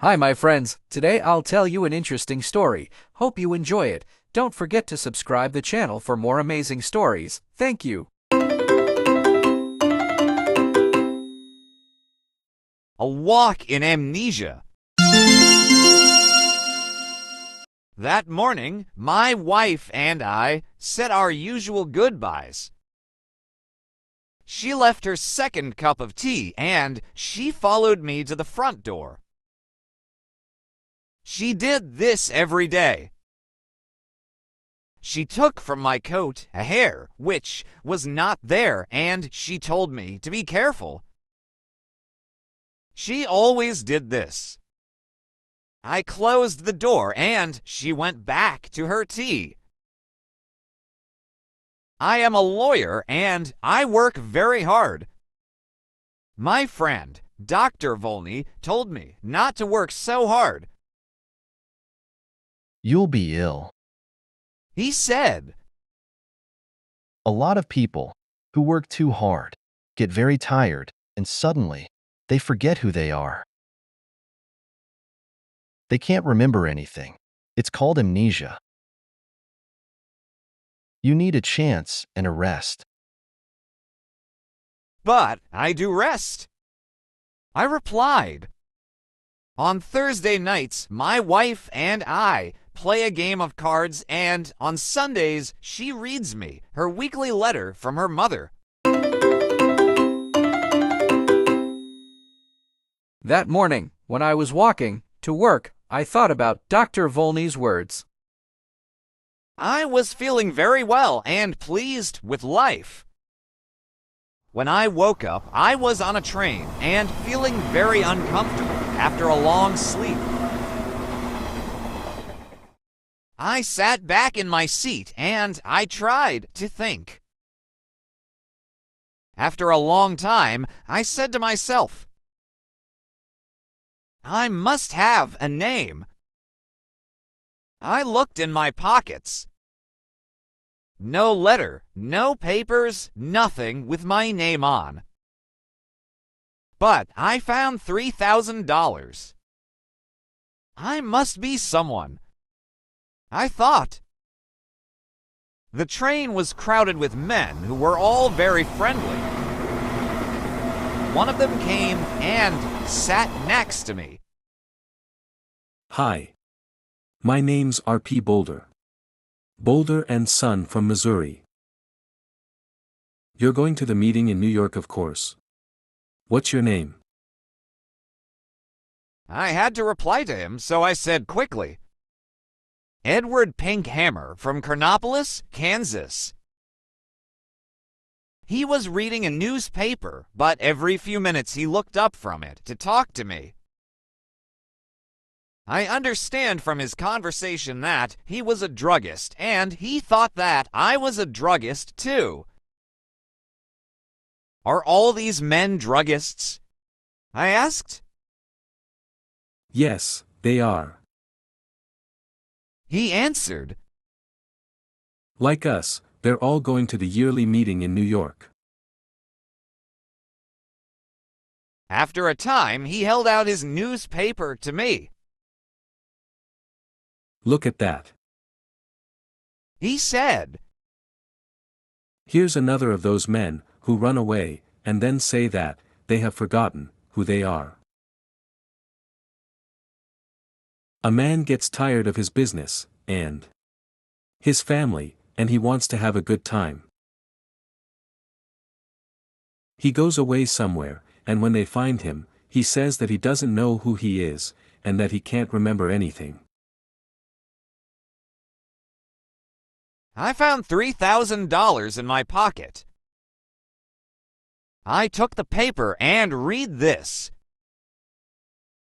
Hi, my friends. Today I'll tell you an interesting story. Hope you enjoy it. Don't forget to subscribe the channel for more amazing stories. Thank you. A walk in amnesia. That morning, my wife and I said our usual goodbyes. She left her second cup of tea and she followed me to the front door. She did this every day. She took from my coat a hair which was not there, and she told me to be careful. She always did this. I closed the door and she went back to her tea. I am a lawyer and I work very hard. My friend, Dr. Volney, told me not to work so hard. You'll be ill. He said, A lot of people who work too hard get very tired and suddenly they forget who they are. They can't remember anything. It's called amnesia. You need a chance and a rest. But I do rest. I replied. On Thursday nights, my wife and I play a game of cards, and on Sundays, she reads me her weekly letter from her mother. That morning, when I was walking to work, I thought about Dr. Volney's words. I was feeling very well and pleased with life. When I woke up, I was on a train and feeling very uncomfortable after a long sleep. I sat back in my seat and I tried to think. After a long time, I said to myself, I must have a name. I looked in my pockets. No letter, no papers, nothing with my name on. But I found $3,000. I must be someone, I thought. The train was crowded with men who were all very friendly. One of them came and sat next to me. Hi. My name's R.P. Boulder. Boulder and Son from Missouri. You're going to the meeting in New York, of course. What's your name? I had to reply to him, so I said quickly, Edward Pinkhammer from Carnopolis, Kansas. He was reading a newspaper, but every few minutes he looked up from it to talk to me. I understand from his conversation that he was a druggist, and he thought that I was a druggist too. Are all these men druggists? I asked. Yes, they are. He answered, Like us, they're all going to the yearly meeting in New York. After a time, he held out his newspaper to me. Look at that. He said, Here's another of those men who run away and then say that they have forgotten who they are. A man gets tired of his business and his family, and he wants to have a good time. He goes away somewhere, and when they find him, he says that he doesn't know who he is, and that he can't remember anything. I found $3,000 in my pocket. I took the paper and read this.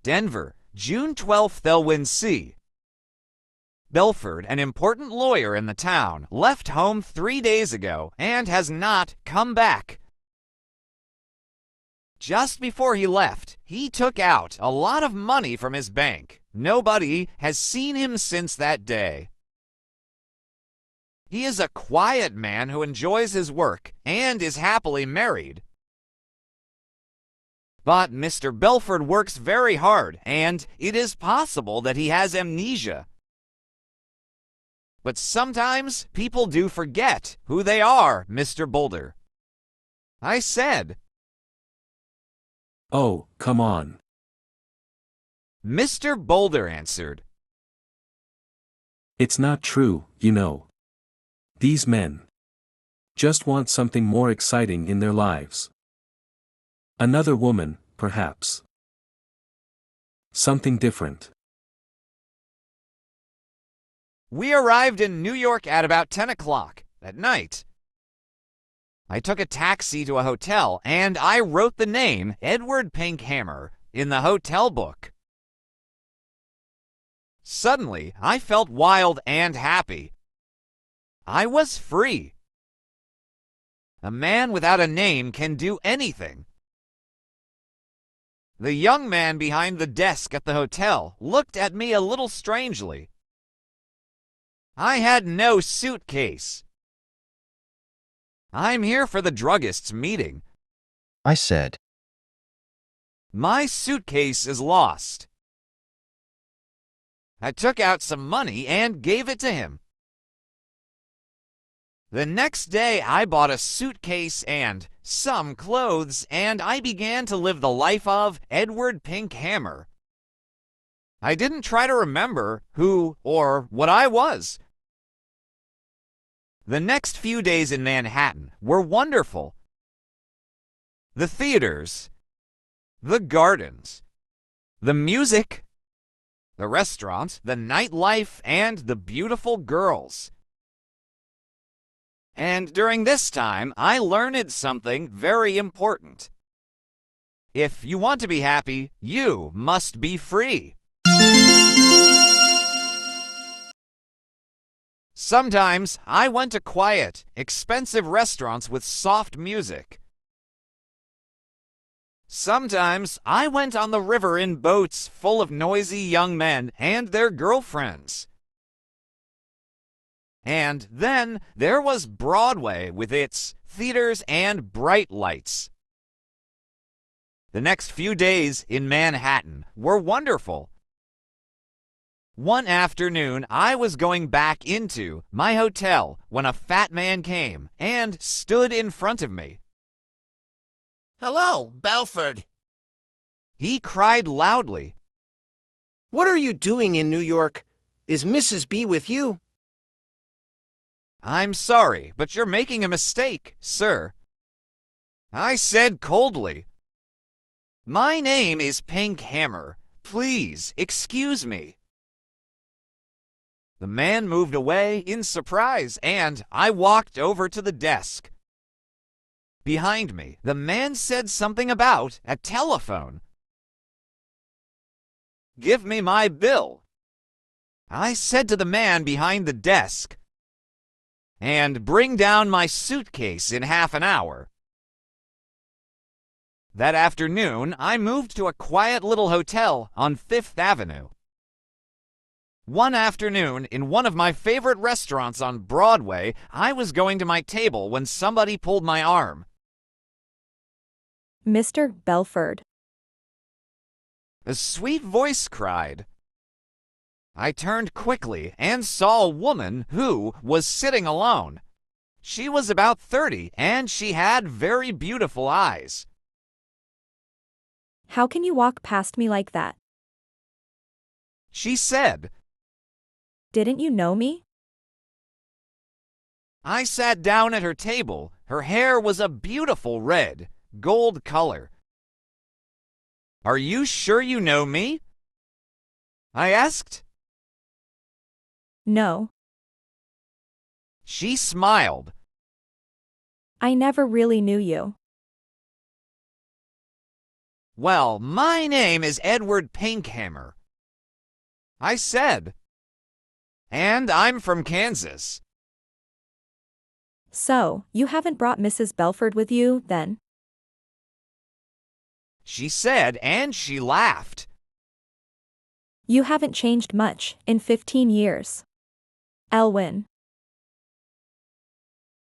Denver, June 12th, Thelwyn C. Belford, an important lawyer in the town, left home 3 days ago and has not come back. Just before he left, he took out a lot of money from his bank. Nobody has seen him since that day. He is a quiet man who enjoys his work and is happily married. But Mr. Belford works very hard, and it is possible that he has amnesia. But sometimes people do forget who they are, Mr. Boulder. I said. Oh, come on. Mr. Boulder answered. It's not true, you know. These men just want something more exciting in their lives. Another woman, perhaps. Something different. We arrived in New York at about 10 o'clock at night. I took a taxi to a hotel, and I wrote the name Edward Pinkhammer in the hotel book. Suddenly, I felt wild and happy. I was free. A man without a name can do anything. The young man behind the desk at the hotel looked at me a little strangely. I had no suitcase. I'm here for the druggist's meeting. I said. My suitcase is lost. I took out some money and gave it to him. The next day, I bought a suitcase and some clothes, and I began to live the life of Edward Pinkhammer. I didn't try to remember who or what I was. The next few days in Manhattan were wonderful. The theaters, the gardens, the music, the restaurants, the nightlife, and the beautiful girls. And during this time, I learned something very important. If you want to be happy, you must be free. Sometimes I went to quiet, expensive restaurants with soft music. Sometimes I went on the river in boats full of noisy young men and their girlfriends. And then there was Broadway with its theaters and bright lights. The next few days in Manhattan were wonderful. One afternoon, I was going back into my hotel when a fat man came and stood in front of me. Hello, Belford. He cried loudly. What are you doing in New York? Is Mrs. B with you? I'm sorry, but you're making a mistake, sir. I said coldly. My name is Pinkhammer. Please, excuse me. The man moved away in surprise, and I walked over to the desk. Behind me, the man said something about a telephone. Give me my bill, I said to the man behind the desk, and bring down my suitcase in half an hour. That afternoon, I moved to a quiet little hotel on Fifth Avenue. One afternoon, in one of my favorite restaurants on Broadway, I was going to my table when somebody pulled my arm. Mr. Belford. A sweet voice cried. I turned quickly and saw a woman who was sitting alone. She was about 30, and she had very beautiful eyes. How can you walk past me like that? She said. Didn't you know me? I sat down at her table. Her hair was a beautiful red, gold color. Are you sure you know me? I asked. No. She smiled. I never really knew you. Well, my name is Edward Pinkhammer, I said. And I'm from Kansas. So, you haven't brought Mrs. Belford with you, then? She said, and she laughed. You haven't changed much in 15 years. Elwyn.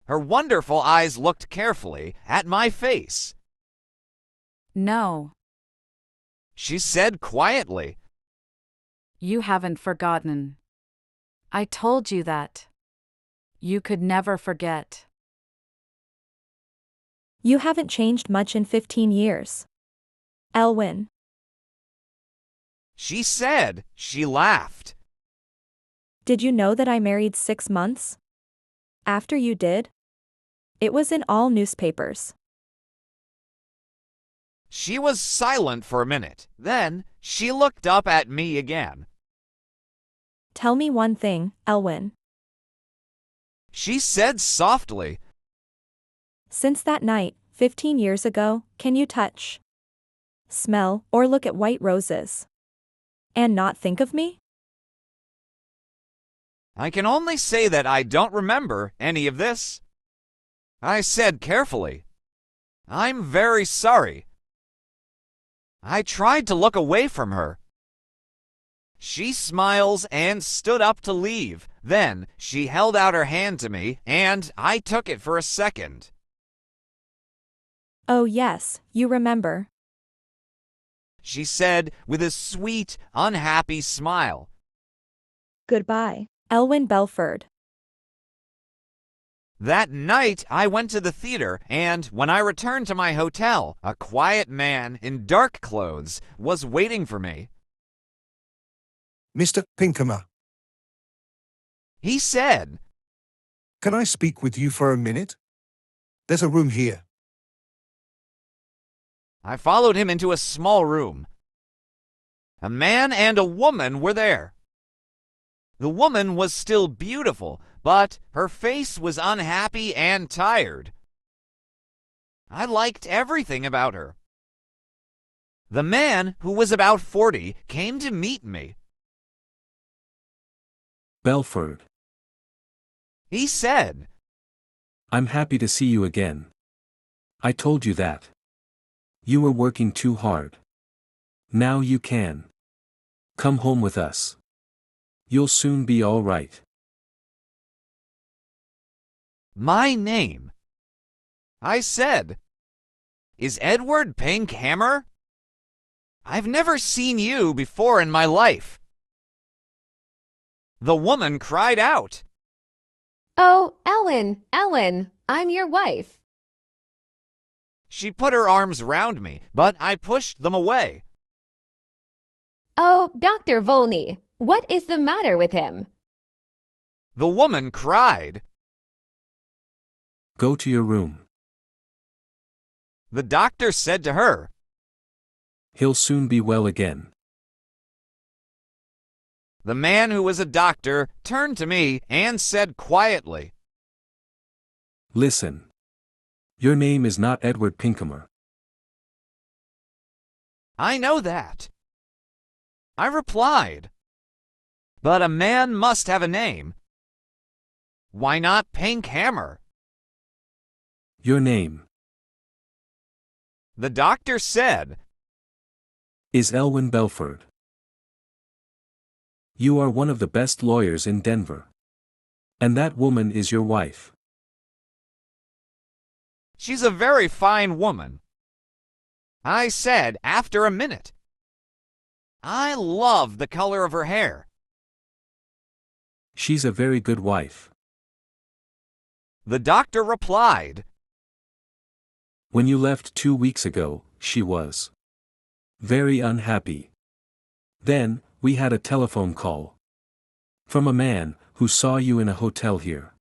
Her wonderful eyes looked carefully at my face. No, she said quietly. You haven't forgotten. I told you that. You could never forget. You haven't changed much in 15 years. Elwin. She said. She laughed. Did you know that I married 6 months after you did? It was in all newspapers. She was silent for a minute. Then she looked up at me again. Tell me one thing, Elwin. She said softly. Since that night, 15 years ago, can you touch, smell, or look at white roses and not think of me? I can only say that I don't remember any of this. I said carefully, I'm very sorry. I tried to look away from her. She smiles and stood up to leave. Then she held out her hand to me, and I took it for a second. Oh yes, you remember. She said with a sweet, unhappy smile. Goodbye, Elwin Belford. That night, I went to the theater, and when I returned to my hotel, a quiet man in dark clothes was waiting for me. Mr. Pinkham, He said, can I speak with you for a minute? There's a room here. I followed him into a small room. A man and a woman were there. The woman was still beautiful, but her face was unhappy and tired. I liked everything about her. The man, who was about 40, came to meet me. Belford, He said, I'm happy to see you again. I told you that. You were working too hard. Now you can come home with us. You'll soon be all right. My name, I said, is Edward Pinkhammer? I've never seen you before in my life. The woman cried out. Oh, Ellen, I'm your wife. She put her arms round me, but I pushed them away. Oh, Dr. Volney, what is the matter with him? The woman cried. Go to your room. The doctor said to her, He'll soon be well again. The man who was a doctor turned to me and said quietly, Listen. Your name is not Edward Pinkhammer. I know that. I replied, but a man must have a name. Why not Pinkhammer? Your name The doctor said, is Elwin Belford. You are one of the best lawyers in Denver. And that woman is your wife. She's a very fine woman. I said after a minute. I love the color of her hair. She's a very good wife. The doctor replied, When you left 2 weeks ago, she was very unhappy. Then, we had a telephone call from a man who saw you in a hotel here.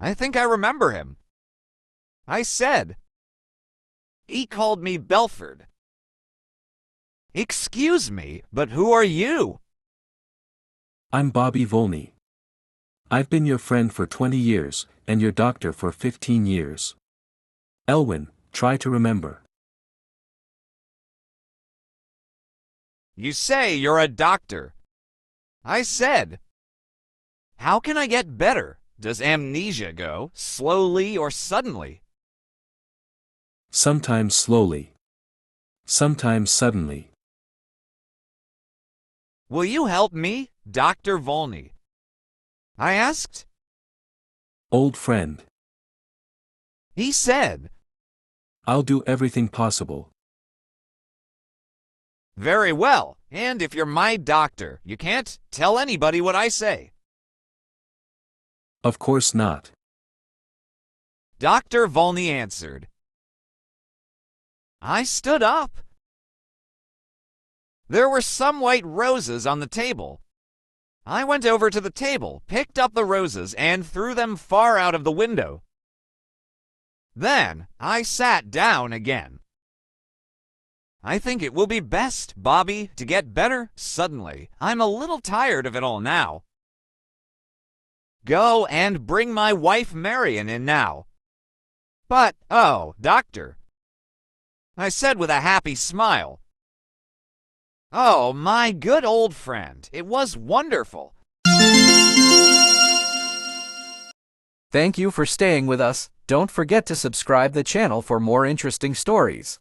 I think I remember him. I said, he called me Belford. Excuse me, but who are you? I'm Bobby Volney. I've been your friend for 20 years, and your doctor for 15 years. Elwin, try to remember. You say you're a doctor. I said, how can I get better? Does amnesia go slowly or suddenly? Sometimes slowly. Sometimes suddenly. Will you help me, Dr. Volney? I asked. Old friend. He said, I'll do everything possible, Very well. And if you're my doctor, you can't tell anybody what I say. Of course not. Dr. Volney answered. I stood up. There were some white roses on the table. I went over to the table, picked up the roses, and threw them far out of the window. Then I sat down again. I think it will be best, Bobby, to get better suddenly. I'm a little tired of it all now. Go and bring my wife Marion in now. But, oh, doctor, I said with a happy smile. Oh, my good old friend, it was wonderful. Thank you for staying with us. Don't forget to subscribe the channel for more interesting stories.